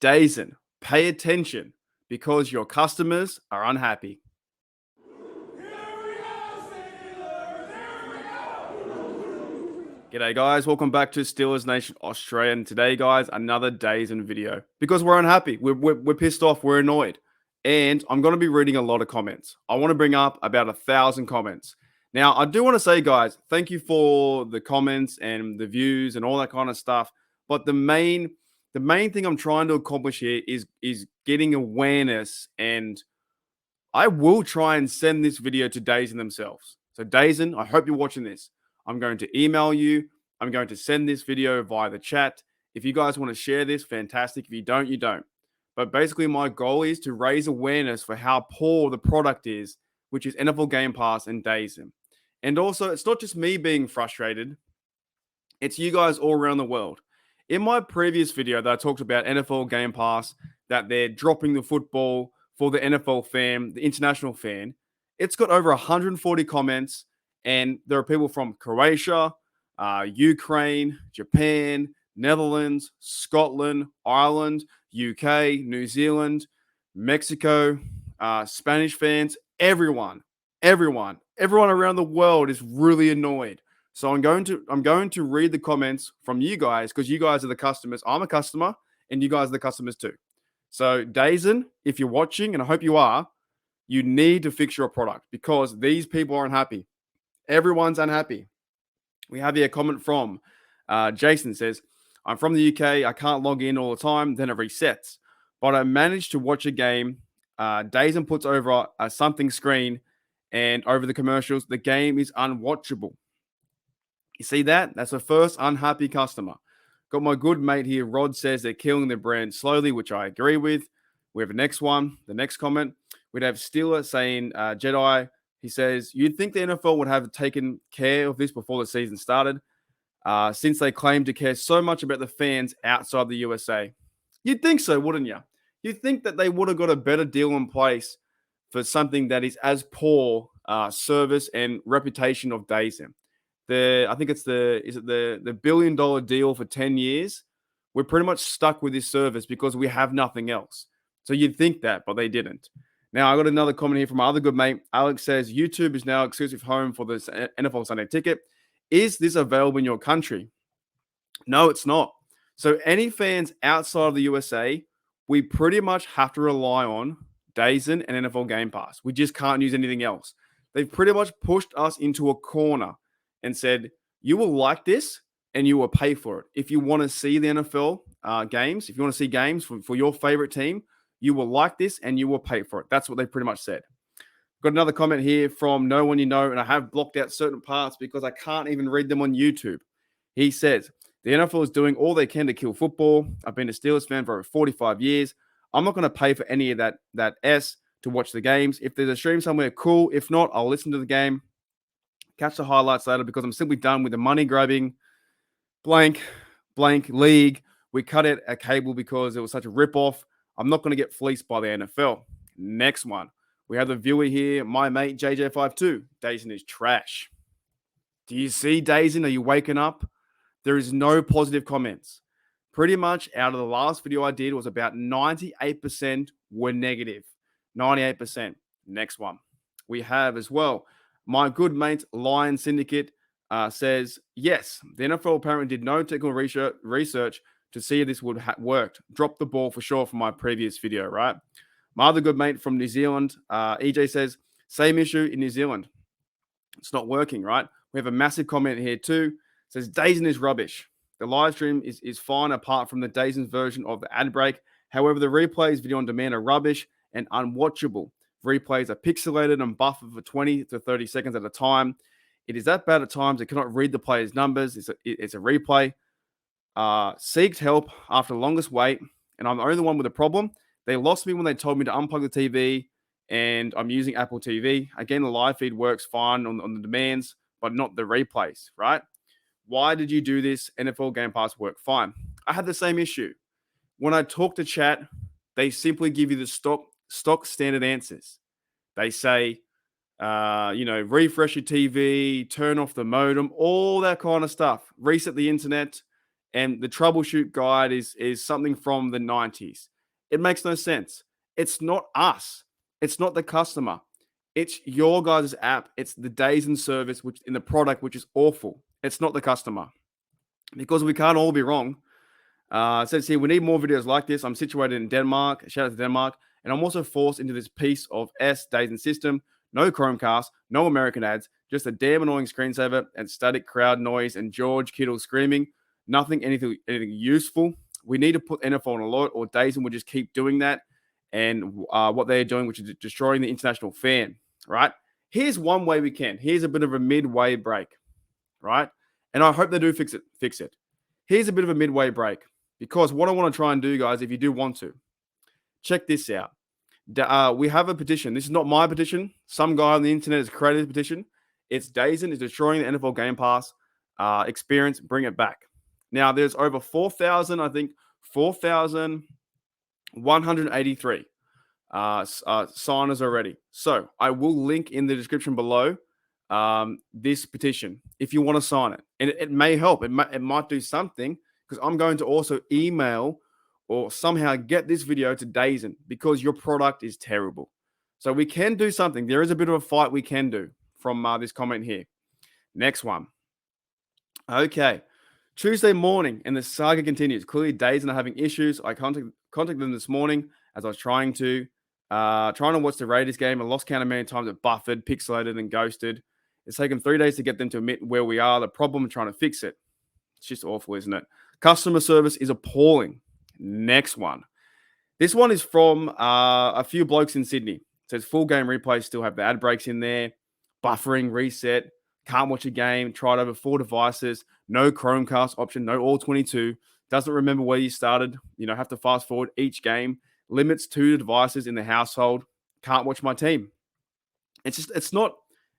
DAZN, pay attention because your customers are unhappy. G'day guys, welcome back to Steelers Nation Australia. And today, guys, another DAZN video because we're unhappy. We're pissed off. We're annoyed. And I'm going to be reading a lot of comments. I want to bring up about 1,000 comments. Now, I do want to say, guys, thank you for the comments and the views and all that kind of stuff. But the main thing I'm trying to accomplish here is getting awareness, and I will try and send this video to DAZN themselves. So DAZN, I hope you're watching this. I'm going to email you. I'm going to send this video via the chat. If you guys want to share this, fantastic. If you don't, you don't. But basically, my goal is to raise awareness for how poor the product is, which is NFL Game Pass and DAZN. And also, it's not just me being frustrated. It's you guys all around the world. In my previous video that I talked about NFL Game Pass, that they're dropping the football for the NFL fan, the international fan, it's got over 140 comments. And there are people from Croatia, Ukraine, Japan, Netherlands, Scotland, Ireland, UK, New Zealand, Mexico, Spanish fans, everyone around the world is really annoyed. So I'm going to read the comments from you guys because you guys are the customers. I'm a customer, and you guys are the customers too. So DAZN, if you're watching, and I hope you are, you need to fix your product because these people are unhappy. Everyone's unhappy. We have here a comment from Jason says, I'm from the UK. I can't log in all the time. Then it resets. But I managed to watch a game. DAZN puts over a something screen, and over the commercials, the game is unwatchable. You see that? That's the first unhappy customer. Got my good mate here. Rod says they're killing the brand slowly, which I agree with. We have the next one. The next comment. We'd have Steeler saying, Jedi, he says, you'd think the NFL would have taken care of this before the season started, since they claim to care so much about the fans outside the USA. You'd think so, wouldn't you? You'd think that they would have got a better deal in place for something that is as poor service and reputation of DAZN. I think it's the $1 billion deal for 10 years. We're pretty much stuck with this service because we have nothing else. So you'd think that, but they didn't. Now, I got another comment here from my other good mate. Alex says, YouTube is now exclusive home for the NFL Sunday Ticket. Is this available in your country? No, it's not. So any fans outside of the USA, we pretty much have to rely on DAZN and NFL Game Pass. We just can't use anything else. They've pretty much pushed us into a corner and said, you will like this and you will pay for it. If you want to see the NFL games, if you want to see games for your favorite team, you will like this and you will pay for it. That's what they pretty much said. Got another comment here from No One You Know, and I have blocked out certain parts because I can't even read them on YouTube. He says, the NFL is doing all they can to kill football. I've been a Steelers fan for over 45 years. I'm not going to pay for any of that S to watch the games. If there's a stream somewhere, cool. If not, I'll listen to the game, catch the highlights later because I'm simply done with the money grabbing blank league. We cut out a cable because it was such a ripoff. I'm not going to get fleeced by the NFL. Next one. We have the viewer here, my mate JJ52. DAZN is trash. Do you see DAZN? Are you waking up? There is no positive comments. Pretty much out of the last video I did was about 98% were negative. 98%. Next one. We have as well, my good mate Lion Syndicate says, yes, the NFL apparently did no technical research to see if this would have worked. Dropped the ball for sure from my previous video, right? My other good mate from New Zealand, EJ says, same issue in New Zealand. It's not working, right? We have a massive comment here too. It says, DAZN is rubbish. The live stream is fine apart from the DAZN version of the ad break. However, the replays, video on demand, are rubbish and unwatchable. Replays are pixelated and buffered for 20 to 30 seconds at a time. It is that bad at times. It cannot read the player's numbers. It's a replay. Seeked help after the longest wait, and I'm the only one with a problem. They lost me when they told me to unplug the TV, and I'm using Apple TV. Again, the live feed works fine on the demands, but not the replays, right? Why did you do this? NFL Game Pass worked fine. I had the same issue. When I talk to chat, they simply give you the stock standard answers. They say, refresh your TV, turn off the modem, all that kind of stuff. Reset the internet. And the troubleshoot guide is something from the 90s. It makes no sense. It's not us. It's not the customer. It's your guys' app. It's the DAZN service, which in the product, which is awful. It's not the customer. Because we can't all be wrong. It says here, we need more videos like this. I'm situated in Denmark. Shout out to Denmark. And I'm also forced into this piece of DAZN system. No Chromecast, no American ads, just a damn annoying screensaver and static crowd noise and George Kittle screaming. Anything useful. We need to put NFL on alert, or DAZN will just keep doing that. And what they're doing, which is destroying the international fan, right? Here's one way we can. Here's a bit of a midway break, right? And I hope they do fix it. Here's a bit of a midway break, because what I want to try and do, guys, if you do want to, check this out. We have a petition. This is not my petition. Some guy on the internet has created a petition. It's DAZN is destroying the NFL Game Pass experience. Bring it back. Now, there's over 4,000, I think, 4,183 signers already. So I will link in the description below this petition if you want to sign it. And it may help. It might do something, because I'm going to also email or somehow get this video to DAZN, because your product is terrible. So we can do something. There is a bit of a fight we can do from this comment here. Next one. Okay. Tuesday morning, and the saga continues. Clearly, DAZN are having issues. I contacted them this morning as I was trying to watch the Raiders game. I lost count of many times it buffered, pixelated, and ghosted. It's taken 3 days to get them to admit where we are, the problem, and trying to fix it. It's just awful, isn't it? Customer service is appalling. Next one. This one is from a few blokes in Sydney. It says full game replays still have the ad breaks in there. Buffering, reset. Can't watch a game. Tried over 4 devices. No Chromecast option. No all 22. Doesn't remember where you started. Have to fast forward each game. Limits 2 devices in the household. Can't watch my team. It's not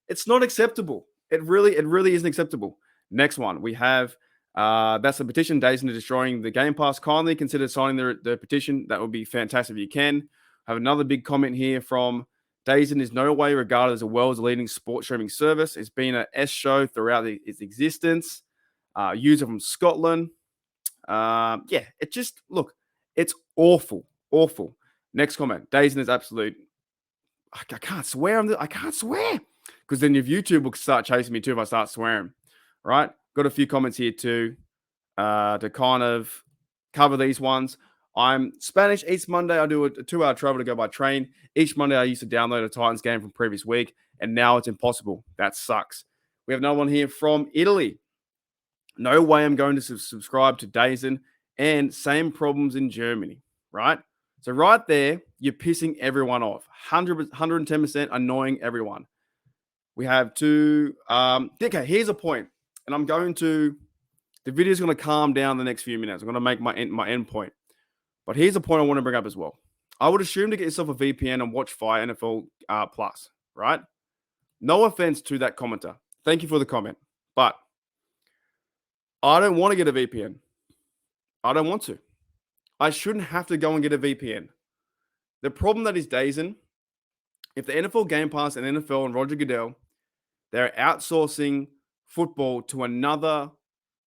acceptable. It really isn't acceptable. Next one. We have that's a petition. DAZN is destroying the Game Pass. Kindly consider signing the petition. That would be fantastic if you can. I have another big comment here from DAZN is no way regarded as the world's leading sports streaming service. It's been a S show throughout its existence. User from Scotland. It's awful. Next comment. DAZN is absolute. I can't swear. I can't swear, because then if YouTube will start chasing me too if I start swearing. Right? Got a few comments here too to kind of cover these ones. I'm Spanish. Each Monday, I do a 2-hour travel to go by train. Each Monday, I used to download a Titans game from previous week, and now it's impossible. That sucks. We have another one here from Italy. No way I'm going to subscribe to DAZN, and same problems in Germany, right? So right there, you're pissing everyone off. 110% annoying everyone. We have two. Okay, here's a point, and the video is going to calm down the next few minutes. I'm going to make my end point. But here's a point I want to bring up as well. I would assume to get yourself a VPN and watch Fire NFL Plus, right? No offense to that commenter. Thank you for the comment. But I don't want to get a VPN. I don't want to. I shouldn't have to go and get a VPN. The problem that is DAZN, if the NFL Game Pass and NFL and Roger Goodell, they're outsourcing football to another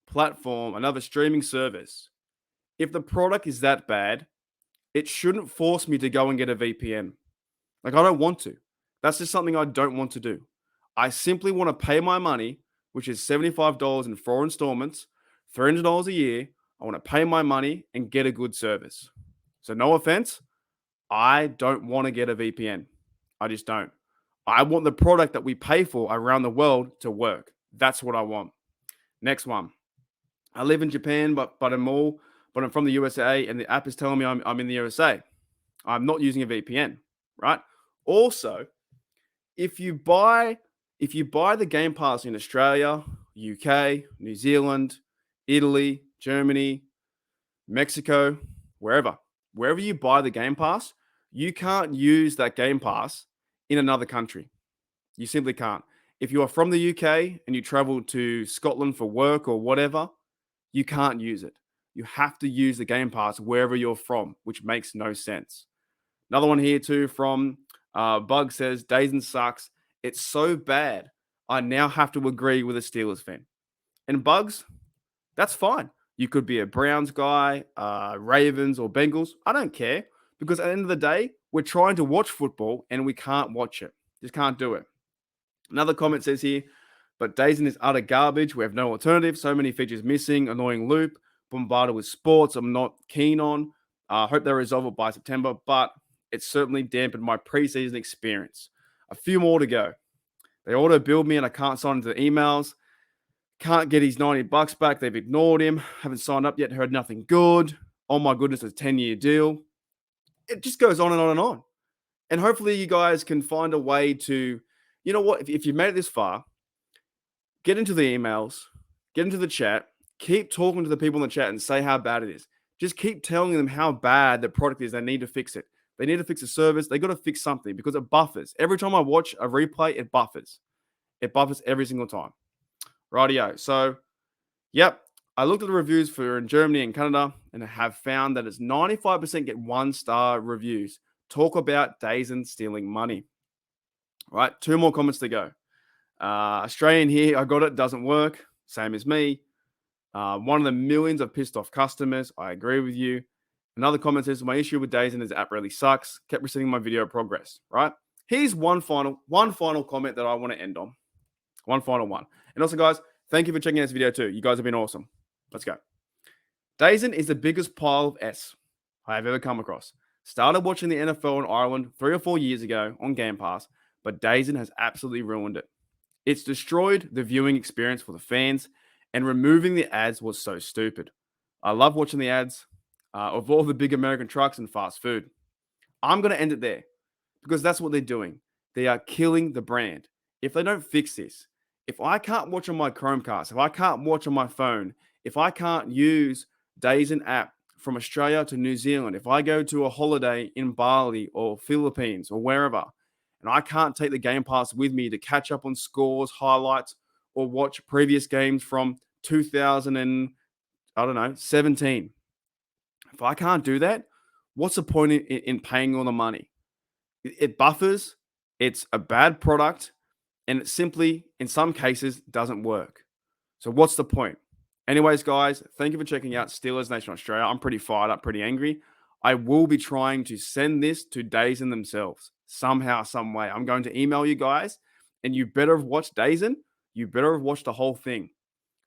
platform, another streaming service. If the product is that bad, it shouldn't force me to go and get a VPN. Like, I don't want to. That's just something I don't want to do. I simply want to pay my money, which is $75 in 4 installments, $300 a year. I want to pay my money and get a good service. So no offense, I don't want to get a VPN. I just don't. I want the product that we pay for around the world to work. That's what I want. Next one. I live in Japan, but I'm from the USA, and the app is telling me I'm in the USA. I'm not using a VPN, right? Also, if you buy the Game Pass in Australia, UK, New Zealand, Italy, Germany, Mexico, wherever you buy the Game Pass, you can't use that Game Pass in another country. You simply can't. If you are from the UK and you travel to Scotland for work or whatever, you can't use it. You have to use the Game Pass wherever you're from, which makes no sense. Another one here too from Bug says, DAZN sucks. It's so bad. I now have to agree with a Steelers fan. And Bugs, that's fine. You could be a Browns guy, Ravens or Bengals. I don't care. Because at the end of the day, we're trying to watch football and we can't watch it. Just can't do it. Another comment says here, but DAZN is utter garbage. We have no alternative. So many features missing. Annoying loop. Bombarded with sports I'm not keen on. Hope they resolve it by September, but it certainly dampened my preseason experience. A few more to go. They auto-billed me and I can't sign into the emails. Can't get his $90 back. They've ignored him. Haven't signed up yet. Heard nothing good. Oh my goodness, it's a 10-year deal. It just goes on and on and on. And hopefully you guys can find a way to, you know what, if you've made it this far, get into the emails, get into the chat, keep talking to the people in the chat and say how bad it is. Just keep telling them how bad the product is. They need to fix it. They need to fix the service. They got to fix something because it buffers. Every time I watch a replay, it buffers. It buffers every single time. Rightio. So, yep. I looked at the reviews for in Germany and Canada and have found that it's 95% get 1-star reviews. Talk about DAZN stealing money. Right. 2 more comments to go. Australian here. I got it. Doesn't work. Same as me. One of the millions of pissed off customers. I agree with you. Another comment says, my issue with DAZN is the app really sucks. Kept receiving my video progress, right? Here's one final comment that I want to end on. One final one. And also, guys, thank you for checking out this video too. You guys have been awesome. Let's go. DAZN is the biggest pile of S I have ever come across. Started watching the NFL in Ireland 3 or 4 years ago on Game Pass, but DAZN has absolutely ruined it. It's destroyed the viewing experience for the fans, and removing the ads was so stupid. I love watching the ads of all the big American trucks and fast food. I'm going to end it there because that's what they're doing. They are killing the brand. If they don't fix this, if I can't watch on my Chromecast, if I can't watch on my phone, if I can't use DAZN app from Australia to New Zealand, if I go to a holiday in Bali or Philippines or wherever, and I can't take the Game Pass with me to catch up on scores, highlights, or watch previous games from 2017. If I can't do that, what's the point in paying all the money? It buffers, it's a bad product, and it simply, in some cases, doesn't work. So what's the point? Anyways, guys, thank you for checking out Steelers Nation Australia. I'm pretty fired up, pretty angry. I will be trying to send this to DAZN themselves somehow, some way. I'm going to email you guys, and you better have watched DAZN. You better have watched the whole thing.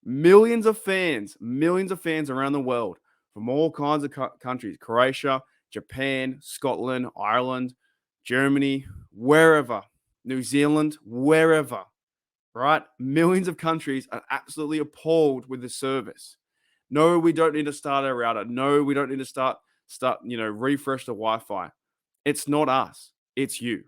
Millions of fans around the world from all kinds of countries, Croatia, Japan, Scotland, Ireland, Germany, wherever, New Zealand, wherever, right? Millions of countries are absolutely appalled with the service. No, we don't need to start our router. No, we don't need to refresh the Wi-Fi. It's not us. It's you.